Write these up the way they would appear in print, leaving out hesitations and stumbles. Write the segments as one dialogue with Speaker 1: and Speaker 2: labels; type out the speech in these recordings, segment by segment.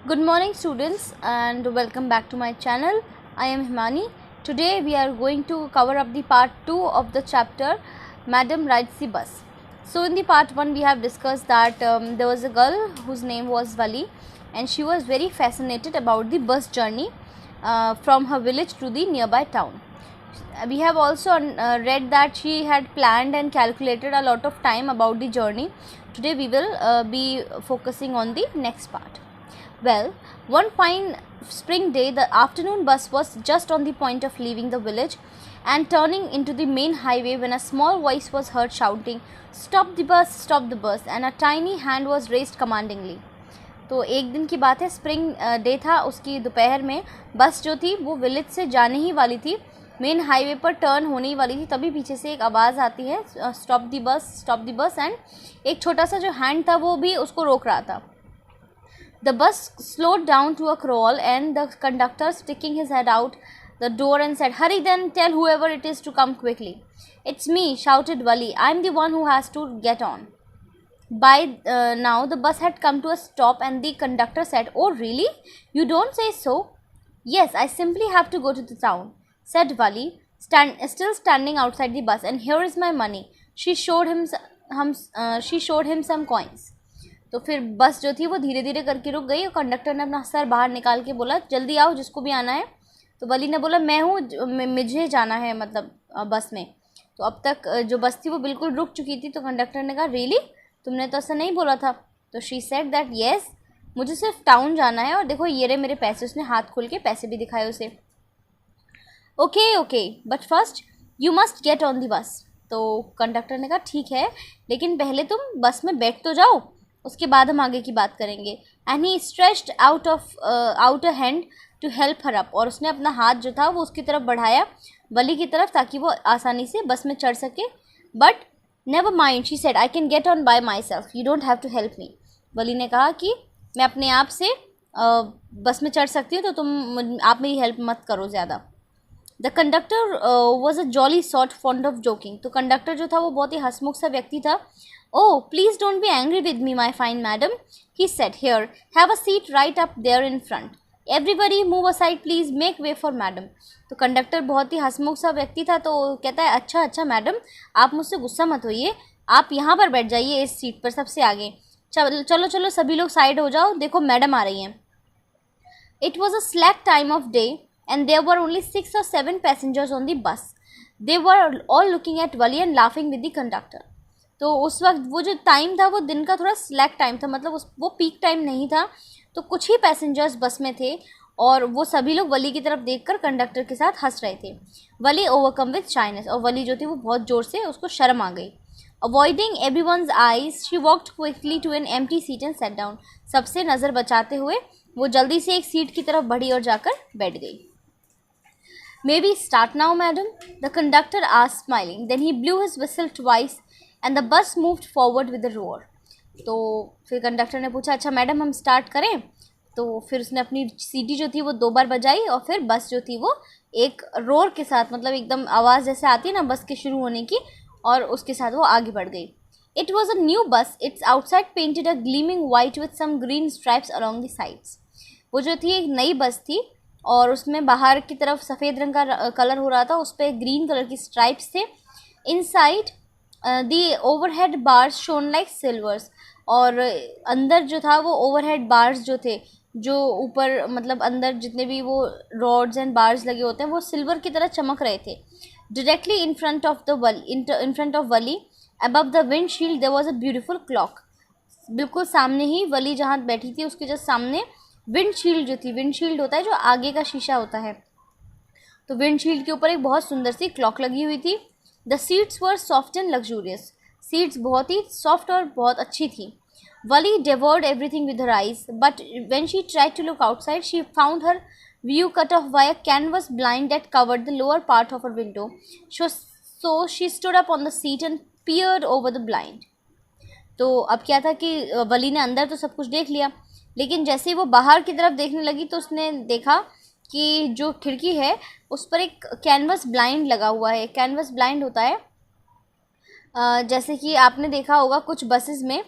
Speaker 1: Good morning students and welcome back to my channel. I am Himani. Today we are going to cover up the part 2 of the chapter Madam Rides the Bus. So in the part 1 we have discussed that there was a girl whose name was Vali and she was very fascinated about the bus journey from her village to the nearby town. We have also read that she had planned and calculated a lot of time about the journey. Today we will be focusing on the next part. Well, one fine spring day, the afternoon bus was just on the point of leaving the village and turning into the main highway when a small voice was heard shouting, "Stop the bus, stop the bus," and a tiny hand was raised commandingly. तो एक दिन की बात है, spring day था, उसकी दोपहर में बस जो थी वो विलेज से जाने ही वाली थी, मेन हाईवे पर टर्न होने ही वाली थी, तभी पीछे से एक आवाज़ आती है, स्टॉप द बस, एंड एक छोटा सा जो हैंड था वो भी उसको रोक रहा था. The bus slowed down to a crawl and the conductor sticking his head out the door and said, "Hurry then, tell whoever it is to come quickly." "It's me," shouted Wali. "I'm the one who has to get on." By now the bus had come to a stop and the conductor said, "Oh really? You don't say so." "Yes, I simply have to go to the town," said Wali, still standing outside the bus, "and here is my money." She showed him some coins. तो फिर बस जो थी वो धीरे धीरे करके रुक गई और कंडक्टर ने अपना सर बाहर निकाल के बोला, "जल्दी आओ, जिसको भी आना है." तो वली ने बोला, "मैं हूँ, मुझे जाना है, मतलब बस में." तो अब तक जो बस थी वो बिल्कुल रुक चुकी थी. तो कंडक्टर ने कहा, "रियली? तुमने तो ऐसा नहीं बोला था." तो शी सेड दैट, "येस, मुझे सिर्फ टाउन जाना है और देखो ये रहे मेरे पैसे." उसने हाथ खोल के पैसे भी दिखाए उसे. Okay but first you must get on the bus. तो कंडक्टर ने कहा, "ठीक है, लेकिन पहले तुम बस में बैठ तो जाओ, उसके बाद हम आगे की बात करेंगे." And he stretched out a hand to help her up. और उसने अपना हाथ जो था वो उसकी तरफ बढ़ाया, वली की तरफ, ताकि वो आसानी से बस में चढ़ सके. But never mind, she said, "I can get on by myself, you don't have to help me." Wali ने कहा कि मैं अपने आप से बस में चढ़ सकती हूँ, तो आप मेरी हेल्प मत करो ज़्यादा. The conductor was a jolly sort, fond of joking. तो कंडक्टर जो था वो बहुत ही हंसमुख सा व्यक्ति था. "Oh, please don't be angry with me, my fine madam," he said. "Here, have a seat right up there in front. Everybody move aside, please. Make way for madam." तो conductor बहुत ही हंसमुख सा व्यक्ति था, तो कहता है, अच्छा मैडम, आप मुझसे गुस्सा मत होइए, आप यहाँ पर बैठ जाइए, इस सीट पर सबसे आगे. चलो सभी लोग साइड हो जाओ, देखो मैडम आ रही हैं. It was a slack time of day and there were only 6 or 7 passengers on the bus. They were all looking at Wali and laughing with the conductor. तो उस वक्त वो जो टाइम था वो दिन का थोड़ा स्लैक टाइम था, मतलब वो पीक टाइम नहीं था. तो कुछ ही पैसेंजर्स बस में थे और वो सभी लोग वली की तरफ देखकर कंडक्टर के साथ हंस रहे थे. वली ओवरकम विथ शाइनेस. और वली जो थी वो बहुत ज़ोर से, उसको शर्म आ गई. Avoiding everyone's eyes she walked quickly to an empty seat and sat down. सबसे नज़र बचाते हुए वो जल्दी से एक सीट की तरफ बढ़ी और जाकर बैठ गई. "May we start now, madam?" the conductor asked, smiling. Then he blew his whistle twice and the bus moved forward with a roar. तो फिर कंडक्टर ने पूछा, "अच्छा मैडम, हम स्टार्ट करें?" तो फिर उसने अपनी सीटी जो थी वो 2 बार बजाई और फिर बस जो थी वो एक रोर के साथ, मतलब एकदम आवाज़ जैसे आती है ना बस के शुरू होने की, और उसके साथ वो आगे बढ़ गई. It was a new bus. Its outside painted a gleaming white with some green stripes along the sides. वो जो थी एक नई बस थी और उसमें बाहर की तरफ सफ़ेद रंग का कलर हो रहा था, उस पर ग्रीन कलर की स्ट्राइप्स थे. Inside the overhead bars shown like silvers. और अंदर जो था वो ओवरहेड बार्स जो थे, जो ऊपर मतलब अंदर जितने भी वो रॉड्स एंड बार्स लगे होते हैं वो सिल्वर की तरह चमक रहे थे. डायरेक्टली इन फ्रंट ऑफ वली above the windshield there was a beautiful clock. बिल्कुल सामने ही, वली जहाँ बैठी थी उसके जस्ट सामने विंड शील्ड जो थी, विंड शील्ड होता है जो आगे का शीशा होता है, तो विंड शील्ड के ऊपर एक बहुत सुंदर सी क्लॉक लगी हुई थी. The seats were soft and luxurious. Seats बहुत ही सॉफ्ट और बहुत अच्छी थी. वली devoured everything with her eyes, but when she tried to look outside, she found her view cut off by a canvas blind that covered the lower part of her window. So she stood up on the seat and peered over the blind. तो अब क्या था कि वली ने अंदर तो सब कुछ देख लिया, लेकिन जैसे ही वो बाहर की तरफ देखने लगी तो उसने देखा कि जो खिड़की है उस पर एक कैनवस ब्लाइंड लगा हुआ है. कैनवस ब्लाइंड होता है जैसे कि आपने देखा होगा कुछ बसेस में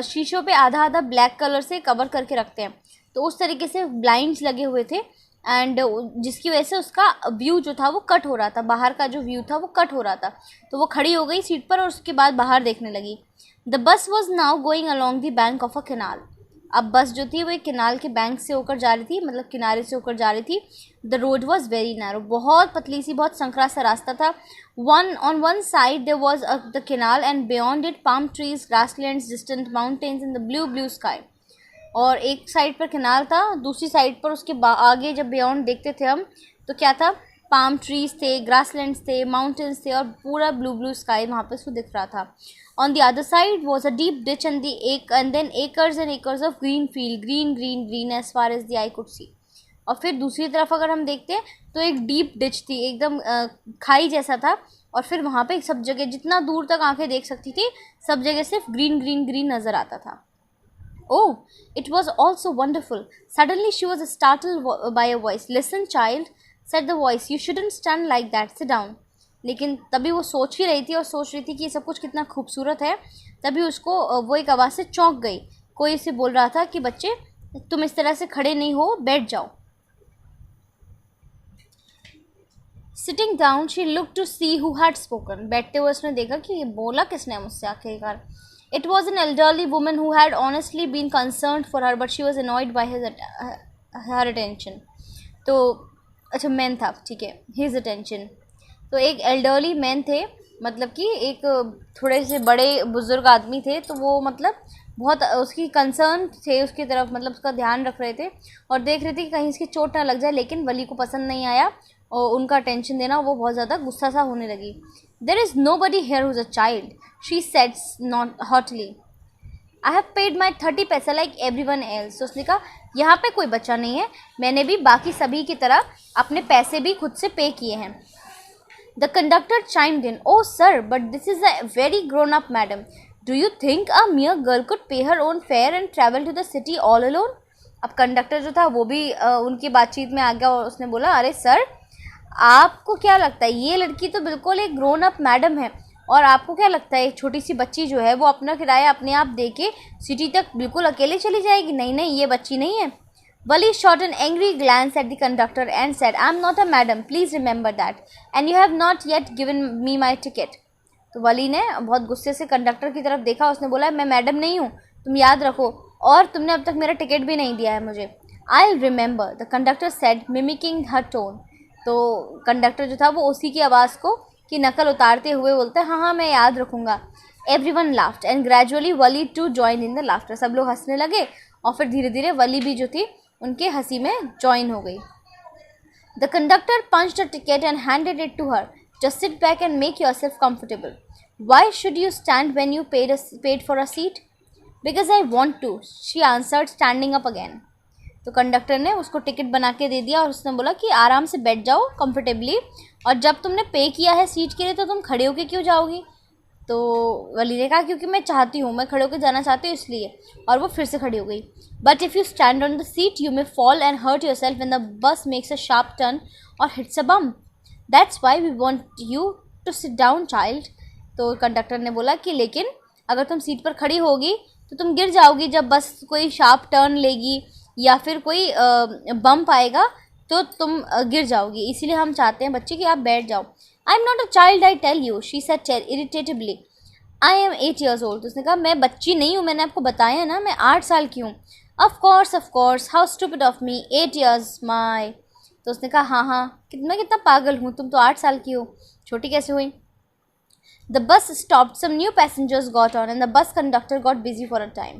Speaker 1: शीशों पे आधा आधा ब्लैक कलर से कवर करके रखते हैं, तो उस तरीके से ब्लाइंड्स लगे हुए थे एंड जिसकी वजह से उसका व्यू जो था वो कट हो रहा था, बाहर का जो व्यू था वो कट हो रहा था। तो वो खड़ी हो गई सीट पर और उसके बाद बाहर देखने लगी। The bus was now going along the bank of a canal. अब बस जो थी वो एक कैनाल के बैंक से होकर जा रही थी, मतलब किनारे से होकर जा रही थी। The road was very narrow, बहुत पतली सी, बहुत संकरा सा रास्ता था। On one side there was the canal and beyond it palm trees, grasslands, distant mountains in the blue blue sky. और एक साइड पर कैनाल था, दूसरी साइड पर उसके आगे जब बियॉन्ड देखते थे हम तो क्या था, पाम ट्रीज थे, ग्रासलैंड्स थे, माउंटेन्स थे और पूरा ब्लू ब्लू स्काई वहाँ पे उसको दिख रहा था। On the other side was a deep ditch and then acres and acres of green field, green green green as far as the eye could see. और फिर दूसरी तरफ अगर हम देखते हैं तो एक डीप डिच थी, एकदम खाई जैसा था। और फिर वहाँ पे सब जगह जितना दूर तक आंखें देख सकती थी सब जगह सिर्फ ग्रीन ग्रीन ग्रीन नज़र आता था। Oh, it was all so wonderful. Suddenly she was startled by a voice. Listen, child, said the voice. You shouldn't stand like that. Sit down. लेकिन तभी वो सोच ही रही थी और सोच रही थी कि ये सब कुछ कितना खूबसूरत है, तभी उसको वो एक आवाज़ से चौंक गई। कोई उसे बोल रहा था कि बच्चे तुम इस तरह से खड़े नहीं हो, बैठ जाओ। Sitting down, she looked to see who had spoken. बैठते हुए उसने देखा कि ये बोला किसने मुझसे आखिरकार। It was an elderly woman who had honestly been concerned for her, but she was annoyed by her attention. तो अच्छा मैन था, ठीक है, his attention। तो एक elderly मैन थे, मतलब कि एक थोड़े से बड़े बुजुर्ग आदमी थे, तो वो मतलब बहुत उसकी कंसर्न थे उसकी तरफ, मतलब उसका ध्यान रख रहे थे और देख रहे थे कि कहीं इसकी चोट ना लग जाए। लेकिन वली को पसंद नहीं आया और उनका अटेंशन देना, वो बहुत ज़्यादा गुस्सा सा होने लगी। There is nobody here who's a child, she said not hotly. I have paid my 30 पैसा like everyone else. तो उसने कहा यहाँ पे कोई बच्चा नहीं है, मैंने भी बाकी सभी की तरह अपने पैसे भी खुद से पे किए हैं। The conductor chimed in. Oh sir, but this is a very grown up madam. Do you think a mere girl could pay her own fare and travel to the city all alone? अब conductor जो था वो भी उनकी बातचीत में आ गया और उसने बोला, अरे सर आपको क्या लगता है, ये लड़की तो बिल्कुल एक ग्रोन अप मैडम है और आपको क्या लगता है एक छोटी सी बच्ची जो है वो अपना किराया अपने आप दे के सिटी तक बिल्कुल अकेले चली जाएगी? नहीं नहीं, ये बच्ची नहीं है। Wali shot an angry glance at the conductor and said, I'm not a madam, please remember that, and you have not yet given me my ticket. तो वली ने बहुत गुस्से से कंडक्टर की तरफ देखा, उसने बोला मैं मैडम नहीं हूँ, तुम याद रखो, और तुमने अब तक मेरा टिकट भी नहीं दिया है मुझे। I'll remember, the conductor said, mimicking her tone. तो कंडक्टर जो था वो उसी की आवाज़ को की नकल उतारते हुए बोलता है, हाँ हाँ मैं याद रखूँगा। Everyone laughed and gradually Wali too joined in the laughter. सब लोग हंसने लगे और फिर धीरे धीरे वली भी जो थी उनके हंसी में ज्वाइन हो गई। The conductor punched a ticket and handed it to her. Just sit back and make yourself comfortable. Why should you stand when you paid for a seat? Because I want to, she answered, standing up again. तो conductor ने उसको ticket बना के दे दिया और उसने बोला कि आराम से बैठ जाओ कंफर्टेबली, और जब तुमने पे किया है सीट के लिए तो तुम खड़े होके क्यों जाओगी? तो वली ने कहा क्योंकि मैं चाहती हूँ, मैं खड़े होकर जाना चाहती हूँ इसलिए, और वो फिर से खड़ी हो गई। But if you stand on the seat you may fall and hurt yourself when the bus makes a sharp turn और hits a bump, that's why we want you to sit down child. तो conductor ने बोला कि लेकिन अगर तुम seat पर खड़ी होगी तो तुम गिर जाओगी, जब बस कोई शार्प टर्न लेगी या फिर कोई बम्प आएगा तो तुम गिर जाओगी, इसीलिए हम चाहते हैं बच्चे कि आप बैठ जाओ। I am not a child I tell you, she said irritatively. I am 8 years old. तो उसने कहा मैं बच्ची नहीं हूँ, मैंने आपको बताया ना मैं 8 साल की हूँ। Of course, how stupid of me, 8 years माई। तो उसने कहा हाँ हाँ मैं कितना पागल हूँ, तुम तो 8 साल की हो, छोटी कैसे हुई? The bus stopped, some new passengers got on and the bus conductor got busy for a time.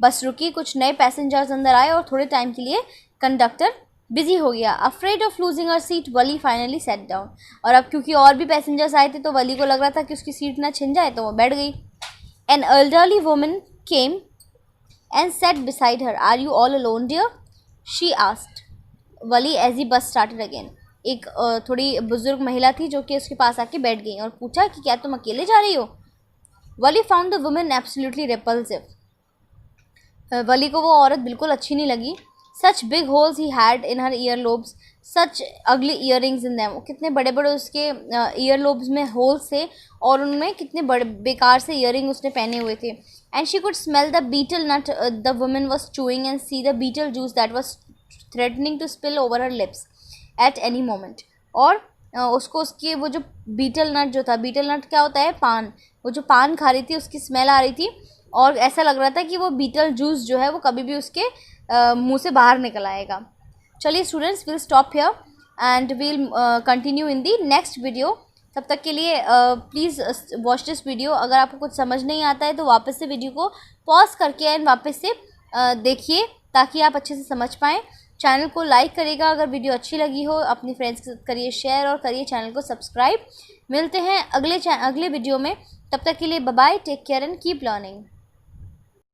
Speaker 1: बस रुकी, कुछ नए पैसेंजर्स अंदर आए और थोड़े टाइम के लिए कंडक्टर बिजी हो गया। Afraid of losing her seat, Wali finally set down. और अब क्योंकि और भी पैसेंजर्स आए थे तो वली को लग रहा था कि उसकी सीट ना छिन जाए, तो वो बैठ गई। An elderly woman came and sat beside her. Are you all alone, dear? She asked. Wali as he bus started again. एक थोड़ी बुजुर्ग महिला थी जो कि उसके पास आके बैठ गई और पूछा कि क्या तुम अकेले जा रही हो? Wali found the woman absolutely repulsive. Wali को वो औरत बिल्कुल अच्छी नहीं लगी। Such big holes she had in her ear lobes, such ugly earrings in them, कितने बड़े बड़े उसके ईयर लोब्स में होल्स थे और उनमें कितने बड़े बेकार से ईयरिंग उसने पहने हुए थे. And she could smell the betel nut the woman was chewing and see the betel juice that was threatening to spill over her lips at any moment. और उसको उसके वो जो बीटल नट जो था, बीटल नट क्या होता है, पान, वो जो पान खा रही थी उसकी स्मेल आ रही थी और ऐसा लग रहा था कि वो बीटल जूस जो है वो कभी भी उसके मुंह से बाहर निकल आएगा. चलिए students, will stop here and will continue in the next video. तब तक के लिए प्लीज़ वॉच दिस वीडियो. अगर आपको कुछ समझ नहीं आता है तो वापस से वीडियो को पॉज करके एंड वापस से देखिए ताकि आप अच्छे से समझ पाएँ. चैनल को लाइक करिएगा अगर वीडियो अच्छी लगी हो, अपनी फ्रेंड्स के साथ करिए शेयर और करिए चैनल को सब्सक्राइब. मिलते हैं अगले वीडियो में. तब तक के लिए bye bye, take care and keep learning.